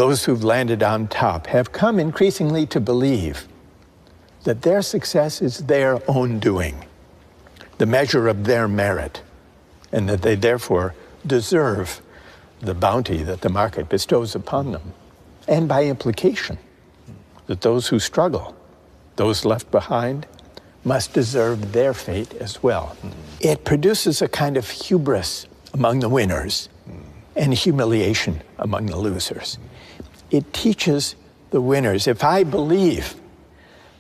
those who've landed on top have come increasingly to believe that their success is their own doing, the measure of their merit, and that they therefore deserve the bounty that the market bestows upon them. And by implication, that those who struggle, those left behind, must deserve their fate as well. It produces a kind of hubris among the winners and humiliation among the losers. It teaches the winners, if I believe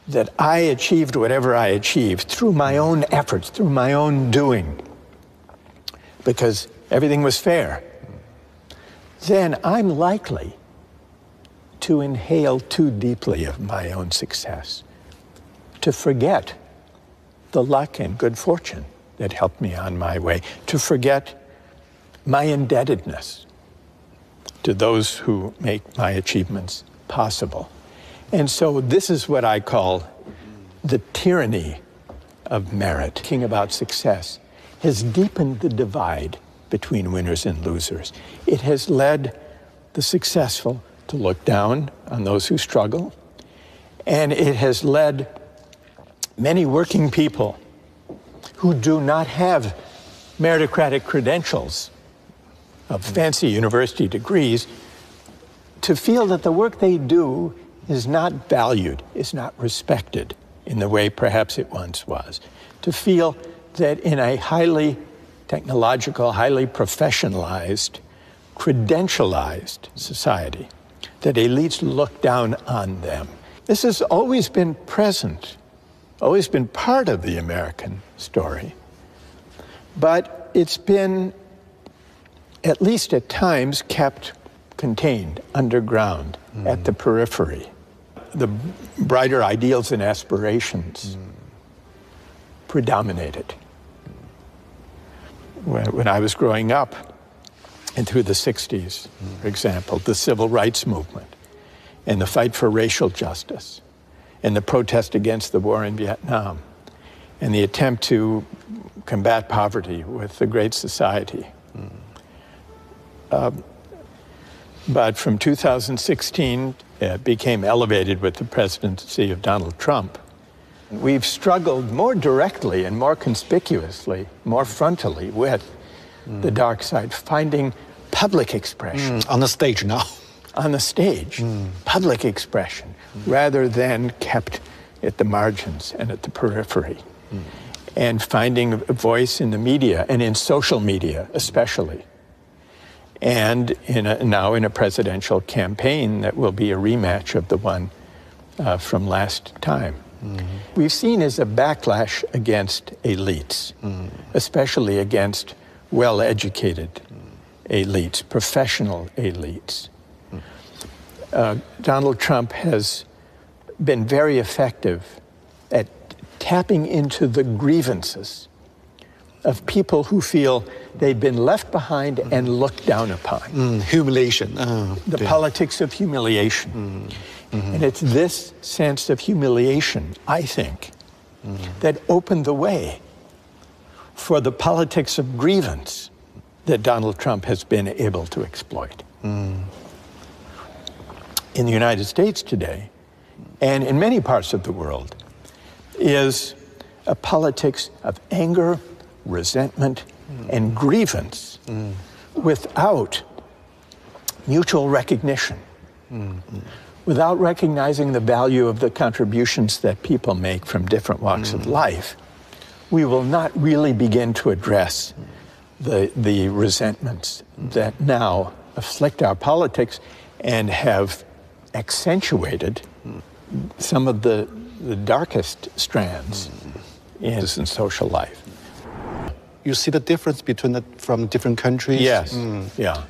that I achieved whatever I achieved through my own efforts, through my own doing, because everything was fair, then I'm likely to inhale too deeply of my own success, to forget the luck and good fortune that helped me on my way, to forget my indebtedness to those who make my achievements possible. And so this is what I call the tyranny of merit. Thinking about success has deepened the divide between winners and losers. It has led the successful to look down on those who struggle, and it has led many working people who do not have meritocratic credentials of fancy university degrees to feel that the work they do is not valued, is not respected in the way perhaps it once was. To feel that in a highly technological, highly professionalized, credentialized society, that elites look down on them. This has always been present, always been part of the American story, but it's been, at least at times, kept contained, underground, at the periphery. The brighter ideals and aspirations predominated. When I was growing up, and through the 60s, for example, the civil rights movement, and the fight for racial justice, and the protest against the war in Vietnam, and the attempt to combat poverty with the Great Society. But from 2016, it became elevated with the presidency of Donald Trump. We've struggled more directly and more conspicuously, more frontally with the dark side, finding public expression. On the stage now. On the stage, public expression, rather than kept at the margins and at the periphery. And finding a voice in the media, and in social media especially. And now in a presidential campaign that will be a rematch of the one from last time. We've seen as a backlash against elites, especially against well-educated elites, professional elites. Donald Trump has been very effective at tapping into the grievances of people who feel they've been left behind and looked down upon. Humiliation. The politics of humiliation. And it's this sense of humiliation, I think, that opened the way for the politics of grievance that Donald Trump has been able to exploit. In the United States today, and in many parts of the world, is a politics of anger, resentment, and grievance without mutual recognition, without recognizing the value of the contributions that people make from different walks of life. We will not really begin to address the resentments that now afflict our politics and have accentuated some of the darkest strands in social life. You see the difference between from different countries? Yes, yeah.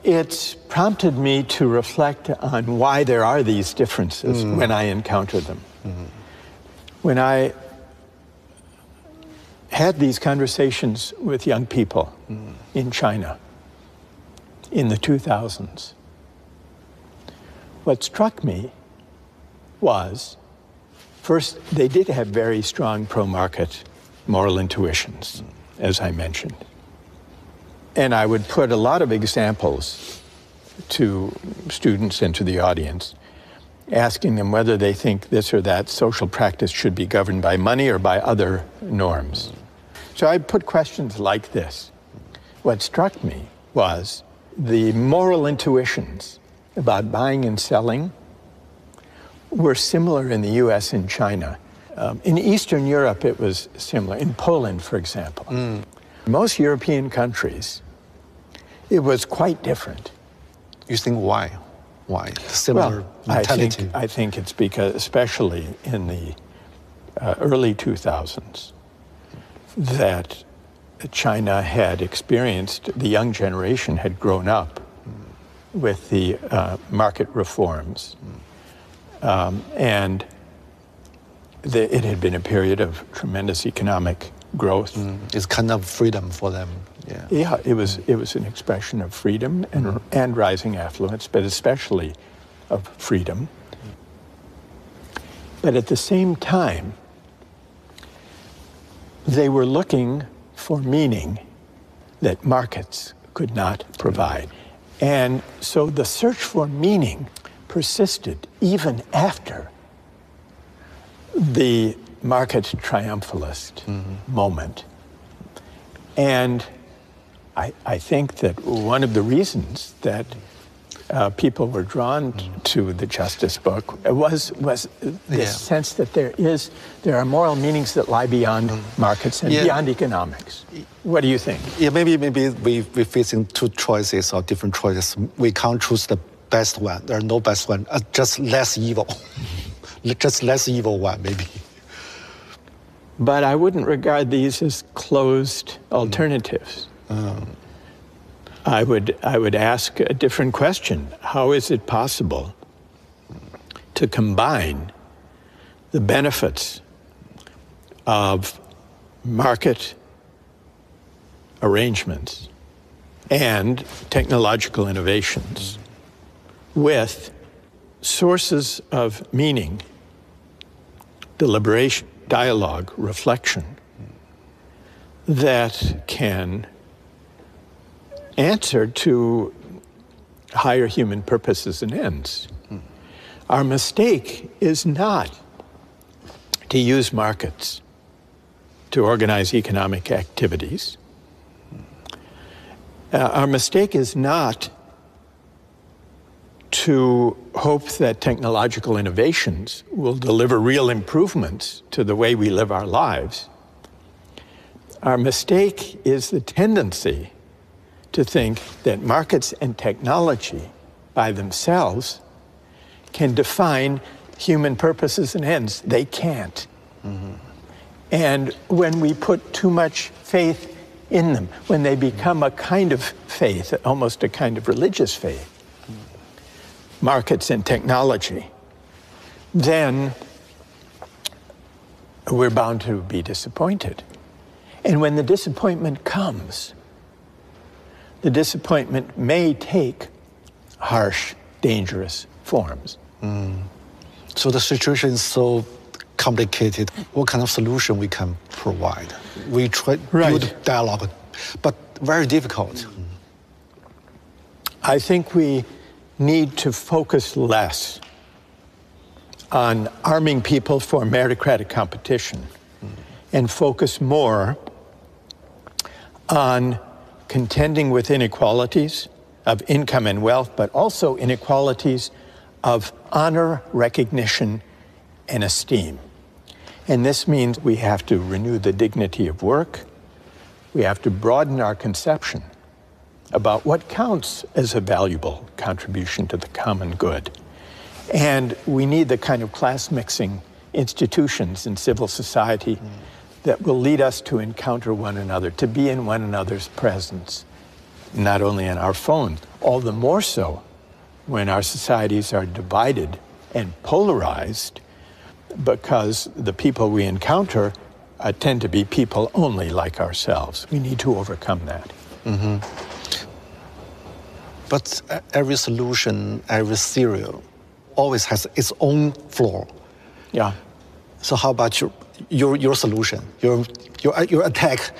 It's prompted me to reflect on why there are these differences when I encounter them. When I had these conversations with young people in China in the 2000s, what struck me was, first, they did have very strong pro-market moral intuitions, as I mentioned. And I would put a lot of examples to students and to the audience, asking them whether they think this or that social practice should be governed by money or by other norms. So I put questions like this. What struck me was the moral intuitions about buying and selling were similar in the US and China. In Eastern Europe, it was similar. In Poland, for example. Most European countries, it was quite different. You think why? Why? Similar mentality? I think it's because, especially in the early 2000s, that China had experienced, the young generation had grown up with the market reforms. And it had been a period of tremendous economic growth. It's kind of freedom for them. Yeah, it was an expression of freedom and rising affluence, but especially of freedom. But at the same time, they were looking for meaning that markets could not provide. And so the search for meaning persisted even after the market triumphalist moment. And I think that one of the reasons that people were drawn to the Justice Book was this sense that there are moral meanings that lie beyond markets and beyond economics. What do you think? Yeah, maybe we're facing two choices or different choices. We can't choose the best one. There are no best one. Just less evil. Just less evil one, maybe. But I wouldn't regard these as closed alternatives. I would ask a different question. How is it possible to combine the benefits of market arrangements and technological innovations with sources of meaning, deliberation, dialogue, reflection that can answer to higher human purposes and ends? Our mistake is not to use markets to organize economic activities. Our mistake is not to hope that technological innovations will deliver real improvements to the way we live our lives. Our mistake is the tendency to think that markets and technology by themselves can define human purposes and ends. They can't. And when we put too much faith in them, when they become a kind of faith, almost a kind of religious faith, markets and technology, then we're bound to be disappointed. And when the disappointment comes, the disappointment may take harsh, dangerous forms. So the situation is so complicated. What kind of solution we can provide? We try to build dialogue, but very difficult. I think we need to focus less on arming people for meritocratic competition and focus more on contending with inequalities of income and wealth, but also inequalities of honor, recognition, and esteem. And this means we have to renew the dignity of work. We have to broaden our conception about what counts as a valuable contribution to the common good. And we need the kind of class-mixing institutions in civil society that will lead us to encounter one another, to be in one another's presence, not only on our phones, all the more so when our societies are divided and polarized, because the people we encounter tend to be people only like ourselves. We need to overcome that. But every solution, every theory always has its own flaw. Yeah. So how about your solution? Your attack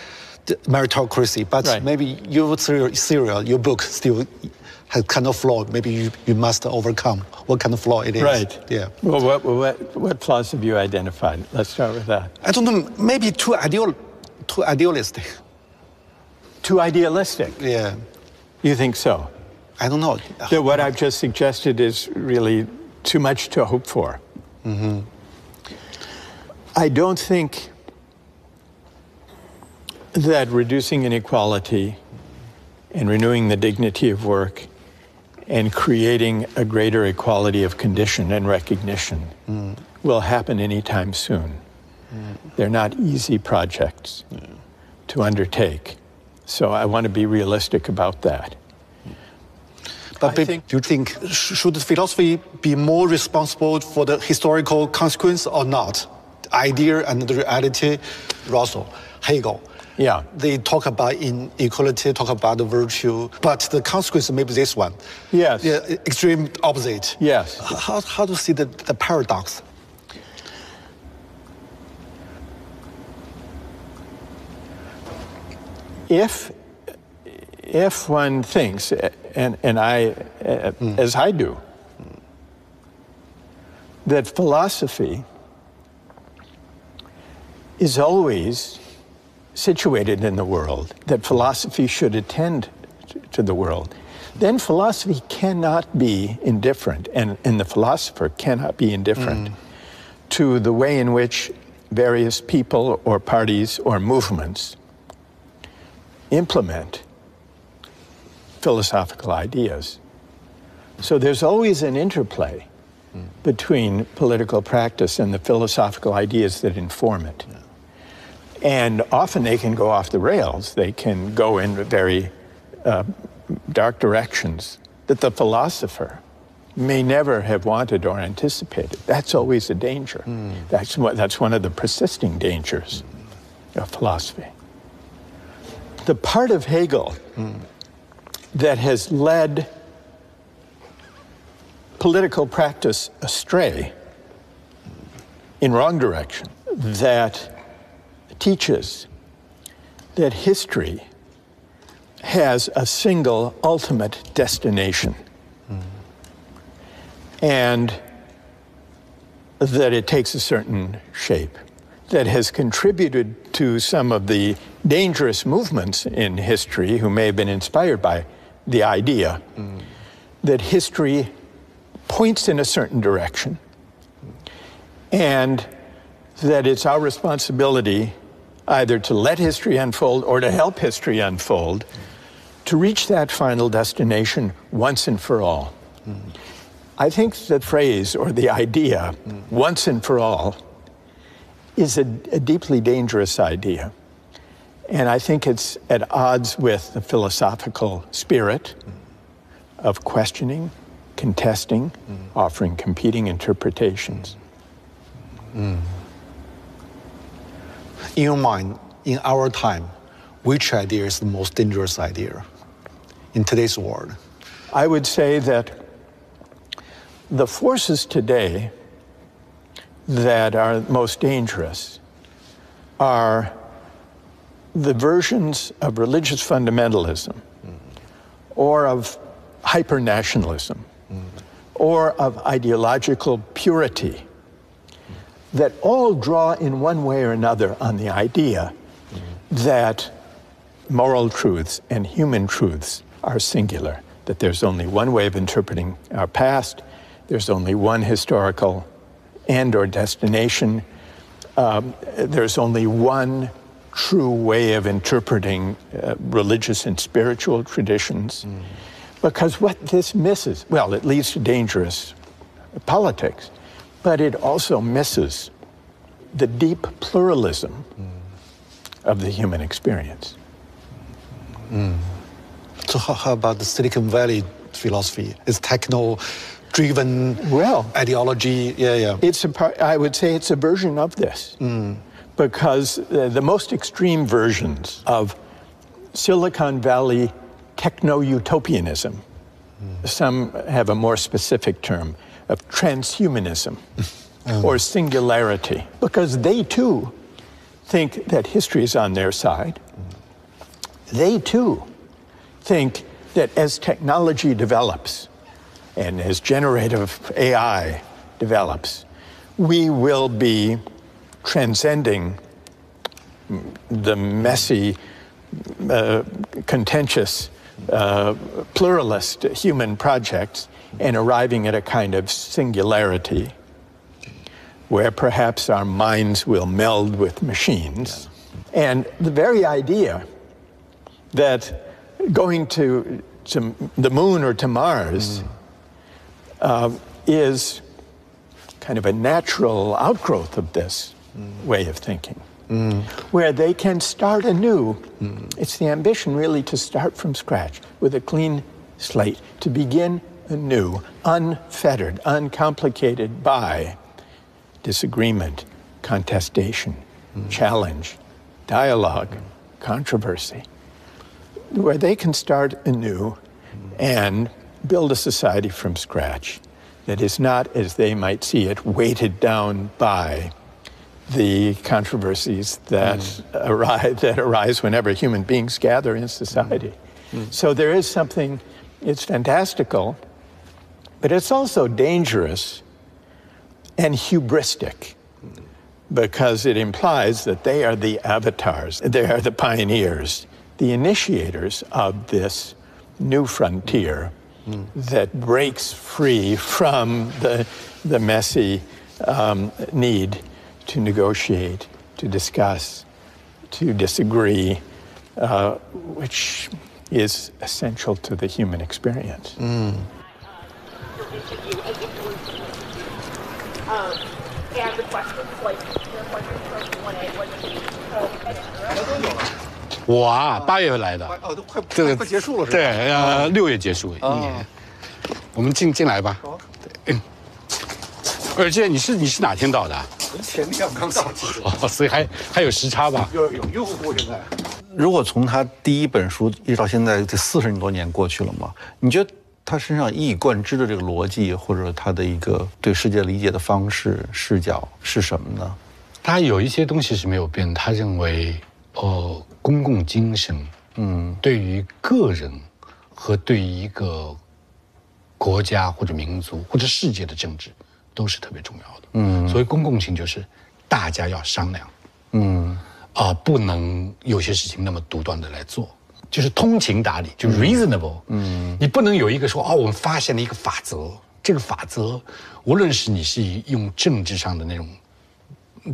the meritocracy, but maybe your theory, your book still has kind of flaw. Maybe you must overcome what kind of flaw it is. Right. Yeah. Well, what flaws have you identified? Let's start with that. I don't know. Maybe too idealistic. Too idealistic? Yeah. You think so? I don't know. That what I've just suggested is really too much to hope for. Mm-hmm. I don't think that reducing inequality and renewing the dignity of work and creating a greater equality of condition and recognition will happen anytime soon. They're not easy projects to undertake. So I want to be realistic about that. But do you think, should philosophy be more responsible for the historical consequence or not? The idea and the reality, Russell, Hegel. Yeah. They talk about inequality, talk about the virtue, but the consequence may be this one. Yes. Yeah, extreme opposite. Yes. How to see the paradox? If one thinks, and I, as I do, that philosophy is always situated in the world, that philosophy should attend to the world, then philosophy cannot be indifferent, and the philosopher cannot be indifferent to the way in which various people or parties or movements implement philosophical ideas. So there's always an interplay between political practice and the philosophical ideas that inform it. And often they can go off the rails. They can go in very dark directions that the philosopher may never have wanted or anticipated. That's always a danger. That's one of the persisting dangers of philosophy. The part of Hegel that has led political practice astray in wrong direction, that teaches that history has a single ultimate destination, and that it takes a certain shape, that has contributed to some of the dangerous movements in history who may have been inspired by the idea that history points in a certain direction, and that it's our responsibility either to let history unfold or to help history unfold to reach that final destination once and for all. I think the phrase or the idea, once and for all, is a deeply dangerous idea. And I think it's at odds with the philosophical spirit of questioning, contesting, offering competing interpretations. In your mind, in our time, which idea is the most dangerous idea in today's world? I would say that the forces today that are most dangerous are the versions of religious fundamentalism or of hyper-nationalism or of ideological purity that all draw in one way or another on the idea that moral truths and human truths are singular, that there's only one way of interpreting our past, there's only one historical end or destination, there's only one true way of interpreting religious and spiritual traditions. Because what this misses, well, it leads to dangerous politics, but it also misses the deep pluralism of the human experience. So how about the Silicon Valley philosophy? It's techno-driven ideology. It's I would say it's a version of this. Because the most extreme versions of Silicon Valley techno-utopianism, some have a more specific term of transhumanism or singularity, because they too think that history is on their side. They too think that as technology develops and as generative AI develops, we will be transcending the messy, contentious, pluralist human projects and arriving at a kind of singularity where perhaps our minds will meld with machines. And the very idea that going to the moon or to Mars is kind of a natural outgrowth of this way of thinking, where they can start anew. It's the ambition really to start from scratch with a clean slate, to begin anew, unfettered, uncomplicated by disagreement, contestation, challenge, dialogue, controversy, where they can start anew and build a society from scratch that is not, as they might see it, weighted down by the controversies that arise whenever human beings gather in society. So there is something, it's fantastical, but it's also dangerous and hubristic, because it implies that they are the avatars, they are the pioneers, the initiators of this new frontier that breaks free from the messy need to negotiate, to discuss, to disagree, which is essential to the human experience. And the questions, like your questions from 1A, 1B, 我啊，8月来的，哦，都快这个快结束了是吧？对，6月结束1年。我们进来吧。而且你是哪天到的？前天我刚到。哦，所以还有时差吧？有用户现在。如果从他第一本书一直到现在，这40多年过去了嘛，你觉得他身上一以贯之的这个逻辑，或者他的一个对世界理解的方式、视角是什么呢？他有一些东西是没有变，他认为，公共精神，对于个人和对于一个国家或者民族或者世界的政治都是特别重要的。所以公共性就是大家要商量，不能有些事情那么独断的来做。就是通情达理，就 reasonable。你不能有一个说我们发现了一个法则，这个法则，无论是你是用政治上的那种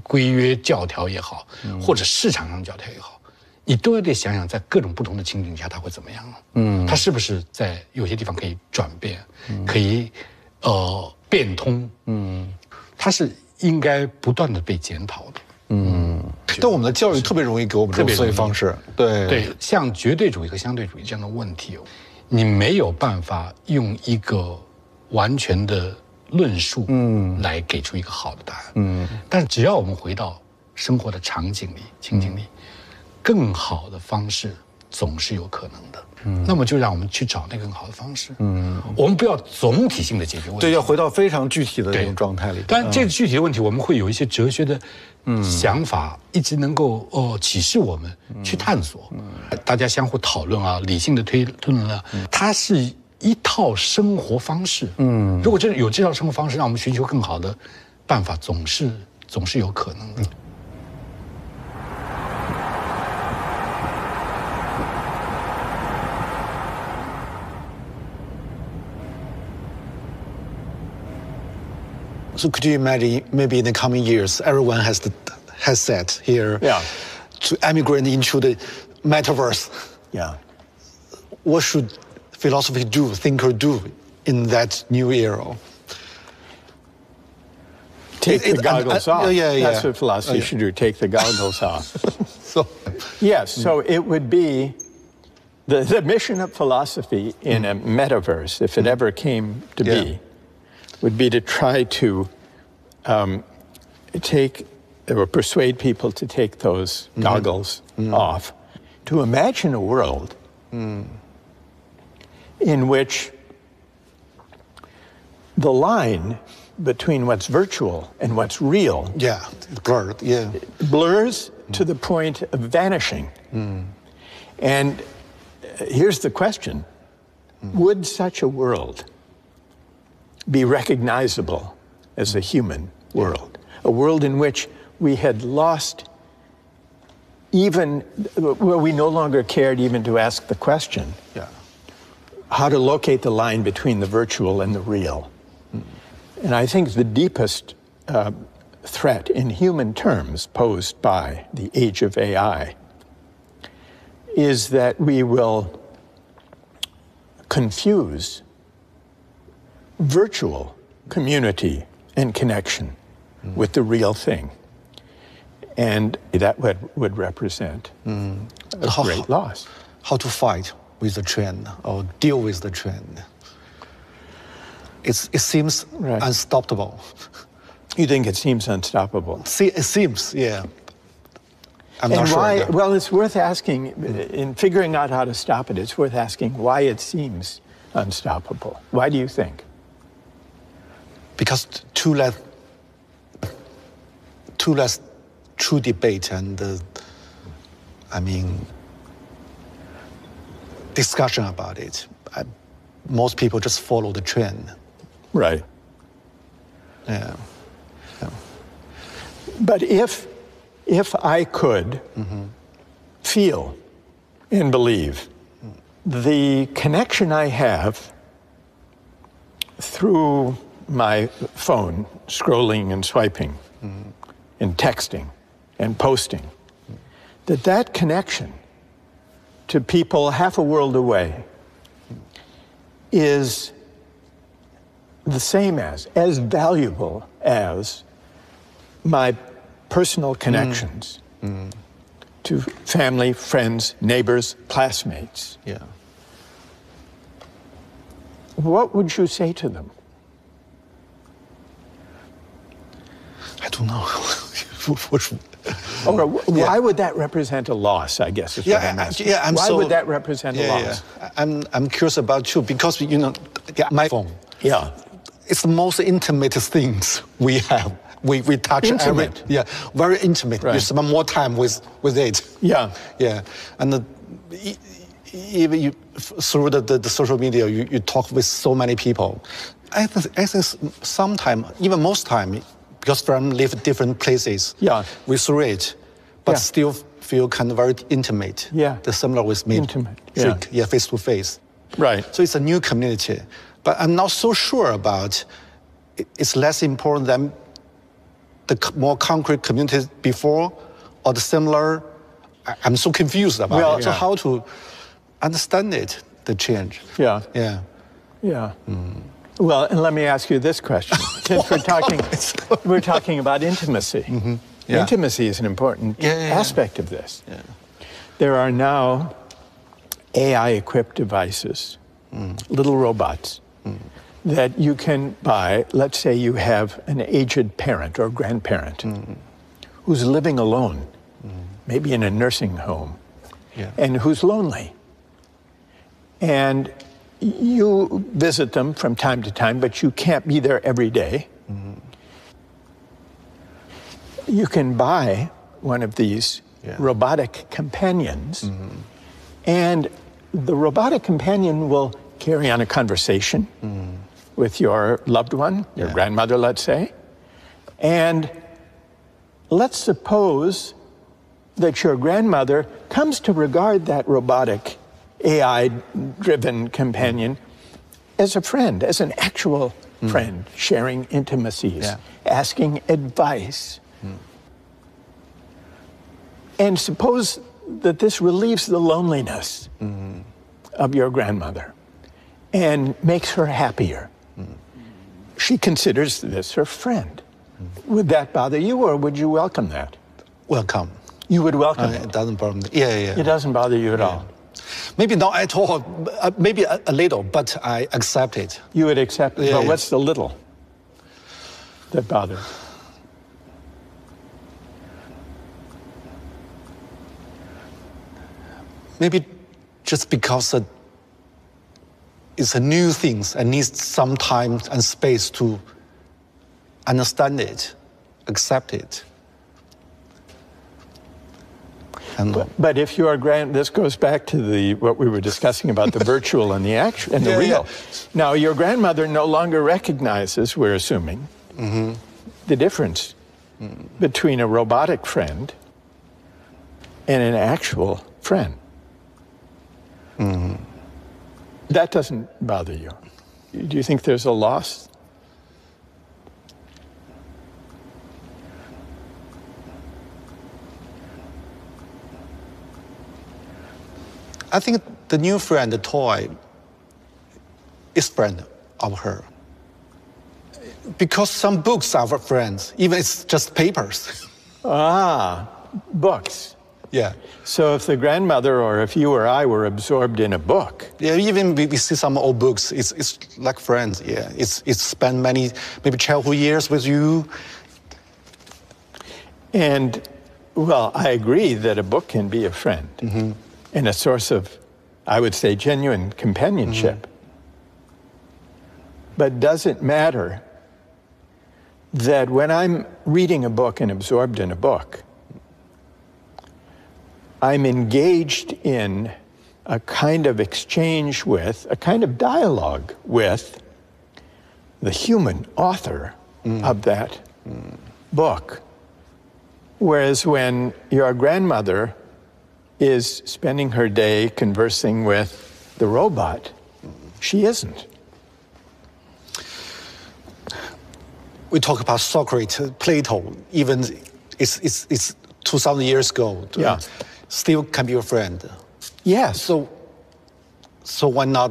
规约教条也好，或者市场上教条也好，你都要得想想，在各种不同的情景下，它会怎么样它是不是在有些地方可以转变，可以变通？它是应该不断的被检讨的。但我们的教育特别容易给我们这种思维方式，对，像绝对主义和相对主义这样的问题，你没有办法用一个完全的论述，来给出一个好的答案，但是只要我们回到生活的场景里、情景里，更好的方式总是有可能的。那么就让我们去找那个更好的方式。我们不要总体性的解决问题，对，要回到非常具体的这种状态里。当然，这个具体的问题，我们会有一些哲学的想法，一直能够启示我们去探索。大家相互讨论啊，理性的推论啊，它是一套生活方式。如果真的有这套生活方式，让我们寻求更好的办法，总是有可能的。So could you imagine, maybe in the coming years, everyone has said here to emigrate into the metaverse. What should philosophy do, thinker do in that new era? Take the goggles off. Yeah. That's what philosophy should do, take the goggles off. So it would be the mission of philosophy in a metaverse, if it ever came to be, would be to try to take or persuade people to take those goggles off, to imagine a world in which the line between what's virtual and what's real blurred, blurs to the point of vanishing. And here's the question. Would such a world be recognizable as a human world? A world in which we had lost even, where we no longer cared even to ask the question, how to locate the line between the virtual and the real. And I think the deepest threat in human terms posed by the age of AI is that we will confuse virtual community and connection with the real thing. And that would represent a great loss. How to fight with the trend or deal with the trend? It seems unstoppable. You think it seems unstoppable? It seems, yeah. I'm and not sure. Why? Well, it's worth asking, in figuring out how to stop it, it's worth asking why it seems unstoppable. Why do you think? Because too less true debate and, discussion about it. Most people just follow the trend. Right. Yeah. But if I could feel and believe the connection I have through my phone, scrolling and swiping and texting and posting, that connection to people half a world away is the same as valuable as my personal connections to family, friends, neighbors, classmates. Yeah. What would you say to them? I don't know. Why would that represent a loss, I guess is what I'm asking. Why would that represent a loss? I'm curious about you because, my phone. Yeah. It's the most intimate things we have. We touch intimate. Very intimate. Right. You spend more time with it. Yeah. Yeah. And even through the social media, you talk with so many people. I think sometimes, even most time, because friends live different places, we through it, but still feel kind of very intimate. Yeah. The similar with me. Intimate. Face to face. Right. So it's a new community. But I'm not so sure about it's less important than the more concrete communities before or the similar. I'm so confused about it. So how to understand it, the change? Yeah. Yeah. Yeah. Well, and let me ask you this question. Since we're talking about intimacy. Yeah. Intimacy is an important aspect of this. Yeah. There are now AI-equipped devices, little robots, that you can buy. Let's say you have an aged parent or grandparent who's living alone, maybe in a nursing home, and who's lonely. And you visit them from time to time, but you can't be there every day. You can buy one of these robotic companions, and the robotic companion will carry on a conversation with your loved one, your grandmother, let's say. And let's suppose that your grandmother comes to regard that robotic AI-driven companion as a friend, as an actual friend, sharing intimacies, asking advice. And suppose that this relieves the loneliness of your grandmother and makes her happier. She considers this her friend. Would that bother you, or would you welcome that? Welcome. You would welcome it? It doesn't bother me. Yeah. It doesn't bother you at all? Maybe not at all, maybe a little, but I accept it. You would accept it, but what's the little that bothers? Maybe just because it's a new thing and needs some time and space to understand it, accept it. But if your this goes back to what we were discussing about the virtual and the actual and the real. Now, your grandmother no longer recognizes, we're assuming, the difference between a robotic friend and an actual friend. That doesn't bother you. Do you think there's a loss? I think the new friend, the toy, is friend of her. Because some books are for friends, even it's just papers. Books. Yeah. So if the grandmother or if you or I were absorbed in a book. Yeah, even we see some old books, it's like friends, yeah. It's spent many, maybe childhood years with you. And, well, I agree that a book can be a friend and a source of, I would say, genuine companionship. But does it matter that when I'm reading a book and absorbed in a book, I'm engaged in a kind of exchange with, a kind of dialogue with the human author of that book? Whereas when your grandmother is spending her day conversing with the robot, she isn't. We talk about Socrates, Plato, even it's 2,000 years ago. Yeah. Still can be your friend. Yes. So why not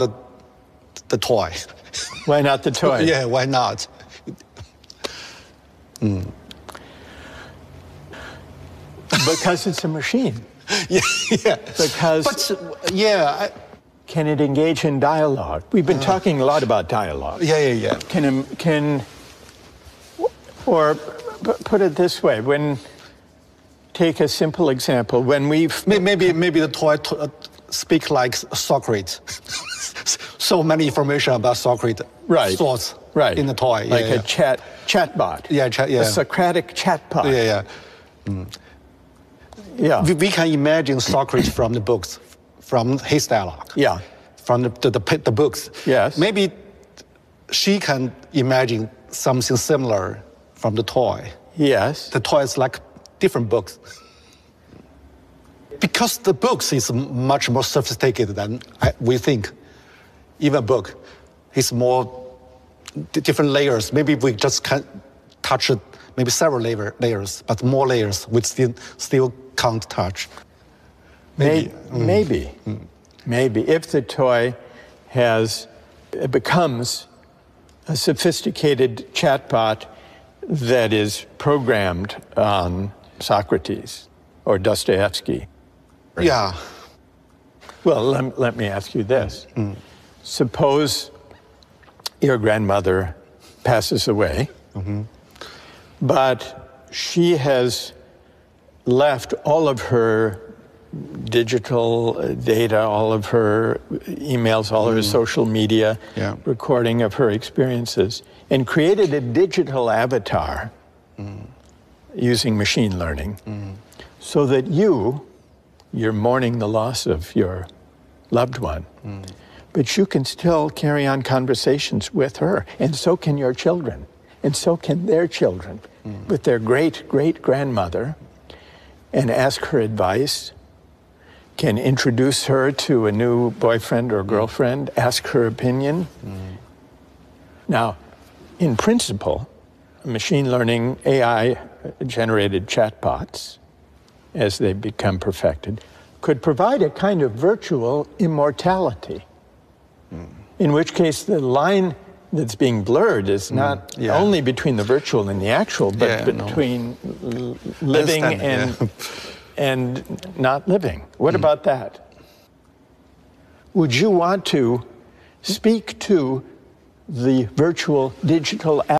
the toy? Why not the toy? Yeah, why not? Because it's a machine. Yeah. Because can it engage in dialogue? We've been talking a lot about dialogue. Yeah. Or put it this way, take a simple example. When maybe the toy speak like Socrates. So many information about Socrates. Right. Thoughts. Right. In the toy. Like a chatbot. Yeah. A Socratic chatbot. Yeah. Yeah. We can imagine Socrates from the books, from his dialogue. Yeah. From the books. Yes. Maybe she can imagine something similar from the toy. Yes. The toy is like different books. Because the books is much more sophisticated than we think. Even a book is more different layers. Maybe we just can't touch it, maybe several layers, but more layers we still can't touch. Maybe. If the toy becomes a sophisticated chatbot that is programmed on Socrates or Dostoevsky. Yeah. Well, let me ask you this. Suppose your grandmother passes away, but she has left all of her digital data, all of her emails, all her social media, recording of her experiences, and created a digital avatar using machine learning so that you're mourning the loss of your loved one, but you can still carry on conversations with her, and so can your children, and so can their children with their great-great-grandmother, and ask her advice, can introduce her to a new boyfriend or girlfriend, ask her opinion. Now, in principle, machine learning, AI-generated chatbots, as they become perfected, could provide a kind of virtual immortality, in which case the line that's being blurred is not only between the virtual and the actual, but between living and not living. What about that? Would you want to speak to the virtual digital